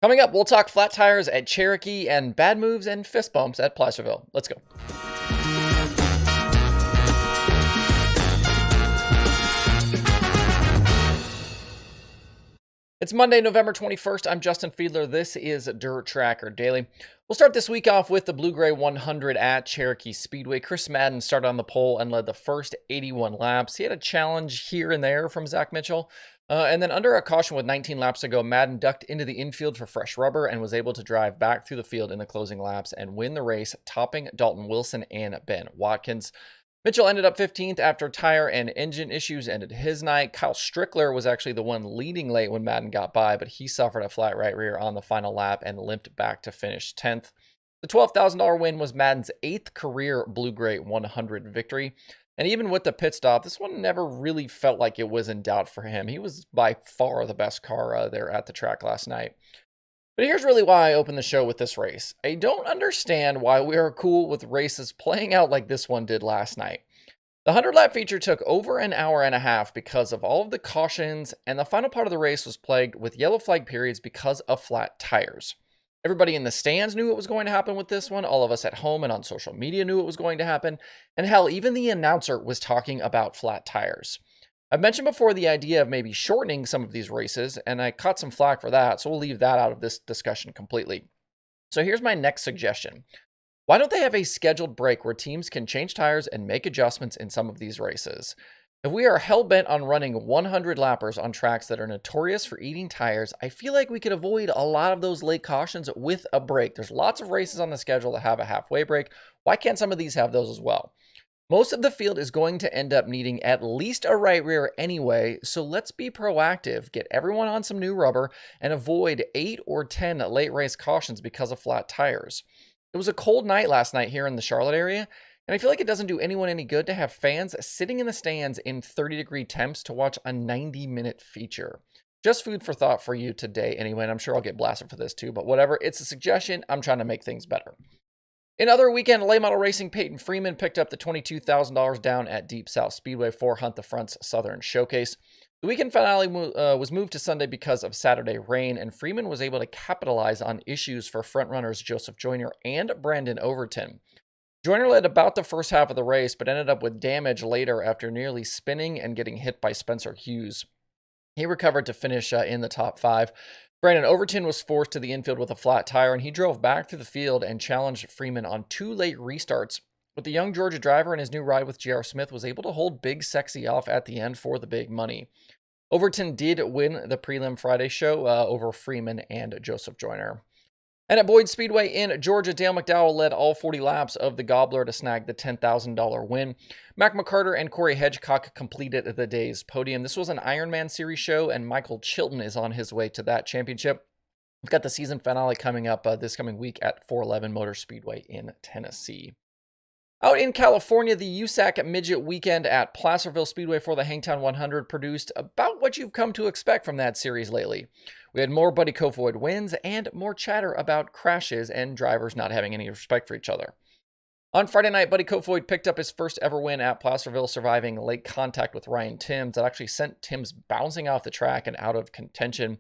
Coming up, we'll talk flat tires at Cherokee and bad moves and fist bumps at Placerville. Let's go. It's Monday, November 21st. I'm Justin Fiedler. This is Dirt Tracker Daily. We'll start this week off with the Blue Gray 100 at Cherokee Speedway. Chris Madden started on the pole and led the first 81 laps. He had a challenge here and there from Zach Mitchell. And then under a caution with 19 laps to go, Madden ducked into the infield for fresh rubber and was able to drive back through the field in the closing laps and win the race, topping Dalton Wilson and Ben Watkins. Mitchell ended up 15th after tire and engine issues ended his night. Kyle Strickler was actually the one leading late when Madden got by, but he suffered a flat right rear on the final lap and limped back to finish 10th. The $12,000 win was Madden's 8th career Blue Gray 100 victory. And even with the pit stop, this one never really felt like it was in doubt for him. He was by far the best car there at the track last night. But here's really why I opened the show with this race. I don't understand why we are cool with races playing out like this one did last night. The 100-lap feature took over an hour and a half because of all of the cautions, and the final part of the race was plagued with yellow flag periods because of flat tires. Everybody in the stands knew what was going to happen with this one. All of us at home and on social media knew it was going to happen. And hell, even the announcer was talking about flat tires. I've mentioned before the idea of maybe shortening some of these races, and I caught some flack for that, so we'll leave that out of this discussion completely. So here's my next suggestion. Why don't they have a scheduled break where teams can change tires and make adjustments in some of these races? If we are hell-bent on running 100 lappers on tracks that are notorious for eating tires, I feel like we could avoid a lot of those late cautions with a break. There's lots of races on the schedule that have a halfway break. Why can't some of these have those as well? Most of the field is going to end up needing at least a right rear anyway, so let's be proactive, get everyone on some new rubber, and avoid 8 or 10 late race cautions because of flat tires. It was a cold night last night here in the Charlotte area, and I feel like it doesn't do anyone any good to have fans sitting in the stands in 30-degree temps to watch a 90-minute feature. Just food for thought for you today anyway, and I'm sure I'll get blasted for this too, but whatever, it's a suggestion. I'm trying to make things better. In other weekend late model racing, Peyton Freeman picked up the $22,000 down at Deep South Speedway for Hunt the Front's Southern Showcase. The weekend finale was moved to Sunday because of Saturday rain, and Freeman was able to capitalize on issues for frontrunners Joseph Joyner and Brandon Overton. Joyner led about the first half of the race, but ended up with damage later after nearly spinning and getting hit by Spencer Hughes. He recovered to finish in the top 5. Brandon Overton was forced to the infield with a flat tire, and he drove back through the field and challenged Freeman on 2 late restarts. But the young Georgia driver in his new ride with J.R. Smith was able to hold Big Sexy off at the end for the big money. Overton did win the prelim Friday show over Freeman and Joseph Joyner. And at Boyd Speedway in Georgia, Dale McDowell led all 40 laps of the Gobbler to snag the $10,000 win. Mac McCarter and Corey Hedgecock completed the day's podium. This was an Ironman Series show, and Michael Chilton is on his way to that championship. We've got the season finale coming up this coming week at 411 Motor Speedway in Tennessee. Out in California, the USAC Midget Weekend at Placerville Speedway for the Hangtown 100 produced about what you've come to expect from that series lately. We had more Buddy Kofoid wins and more chatter about crashes and drivers not having any respect for each other. On Friday night, Buddy Kofoid picked up his first ever win at Placerville, surviving late contact with Ryan Timms that actually sent Timms bouncing off the track and out of contention.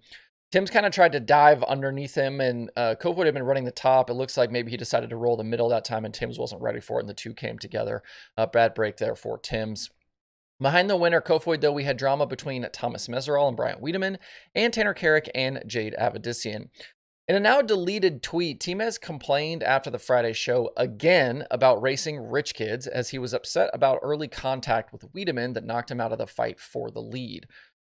Timms kind of tried to dive underneath him, and Kofoid had been running the top. It looks like maybe he decided to roll the middle that time, and Timms wasn't ready for it, and the two came together. Bad break there for Timms. Behind the winner, Kofoid, though, we had drama between Thomas Meserol and Bryant Wiedemann, and Tanner Carrick and Jade Avedissian. In a now deleted tweet, Timez complained after the Friday show again about racing rich kids, as he was upset about early contact with Wiedemann that knocked him out of the fight for the lead.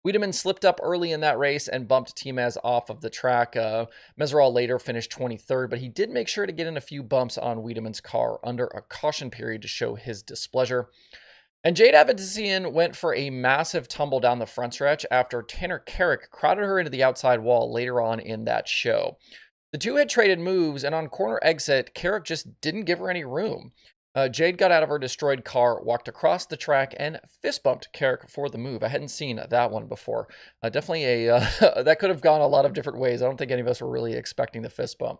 Wiedemann slipped up early in that race and bumped Timez off of the track. Meserol later finished 23rd, but he did make sure to get in a few bumps on Wiedemann's car under a caution period to show his displeasure. And Jade Avedissian went for a massive tumble down the front stretch after Tanner Carrick crowded her into the outside wall later on in that show. The two had traded moves, and on corner exit, Carrick just didn't give her any room. Jade got out of her destroyed car, walked across the track, and fist bumped Carrick for the move. I hadn't seen that one before. Definitely that could have gone a lot of different ways. I don't think any of us were really expecting the fist bump.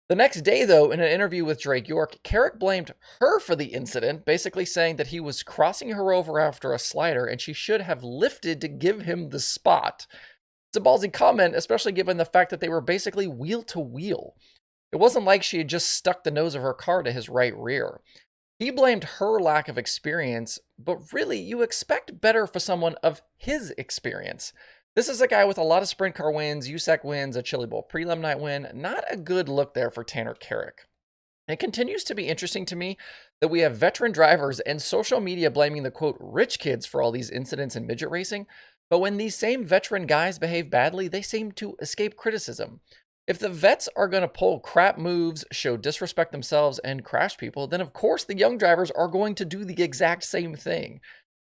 The next day, though, in an interview with Drake York, Carrick blamed her for the incident, basically saying that he was crossing her over after a slider and she should have lifted to give him the spot. It's a ballsy comment, especially given the fact that they were basically wheel to wheel. It wasn't like she had just stuck the nose of her car to his right rear. He blamed her lack of experience, but really, you expect better for someone of his experience. This is a guy with a lot of sprint car wins, USAC wins, a Chili Bowl prelim night win. Not a good look there for Tanner Carrick. It continues to be interesting to me that we have veteran drivers and social media blaming the quote rich kids for all these incidents in midget racing, but when these same veteran guys behave badly, they seem to escape criticism. If the vets are going to pull crap moves, show disrespect themselves, and crash people, then of course the young drivers are going to do the exact same thing.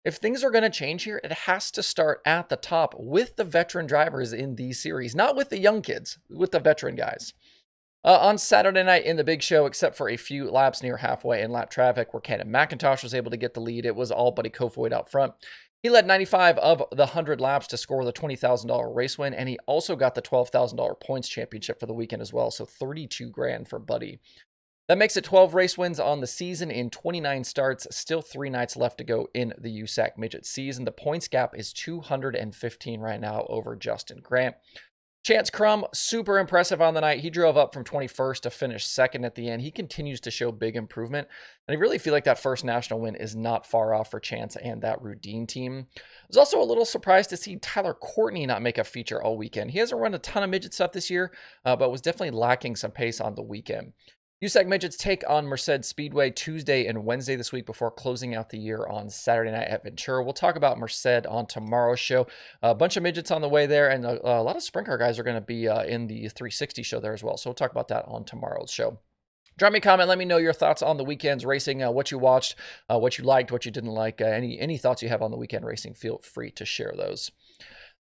If things are going to change here, it has to start at the top with the veteran drivers in these series, not with the young kids, with the veteran guys. On Saturday night in the big show, except for a few laps near halfway in lap traffic where Cannon McIntosh was able to get the lead, it was all Buddy Kofoid out front. He led 95 of the 100 laps to score the $20,000 race win, and he also got the $12,000 points championship for the weekend as well, so 32 grand for Buddy. That makes it 12 race wins on the season in 29 starts, still 3 nights left to go in the USAC midget season. The points gap is 215 right now over Justin Grant. Chance Crum, super impressive on the night. He drove up from 21st to finish second at the end. He continues to show big improvement. And I really feel like that first national win is not far off for Chance and that Rudine team. I was also a little surprised to see Tyler Courtney not make a feature all weekend. He hasn't run a ton of midget stuff this year, but was definitely lacking some pace on the weekend. USAC Midgets take on Merced Speedway Tuesday and Wednesday this week before closing out the year on Saturday night at Ventura. We'll talk about Merced on tomorrow's show. A bunch of midgets on the way there, and a lot of sprint car guys are going to be in the 360 show there as well. So we'll talk about that on tomorrow's show. Drop me a comment. Let me know your thoughts on the weekend's racing, what you watched, what you liked, what you didn't like. Any thoughts you have on the weekend racing, feel free to share those.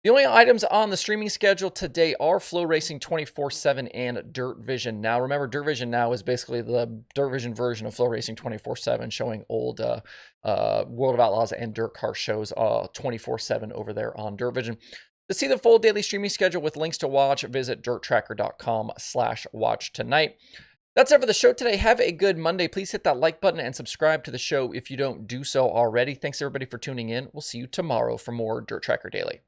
The only items on the streaming schedule today are Flow Racing 24/7 and Dirt Vision Now. Remember, Dirt Vision Now is basically the Dirt Vision version of Flow Racing 24/7, showing old World of Outlaws and dirt car shows 24/7 over there on Dirt Vision. To see the full daily streaming schedule with links to watch, visit dirttracker.com/watch tonight. That's it for the show today. Have a good Monday. Please hit that like button and subscribe to the show if you don't do so already. Thanks everybody for tuning in. We'll see you tomorrow for more Dirt Tracker Daily.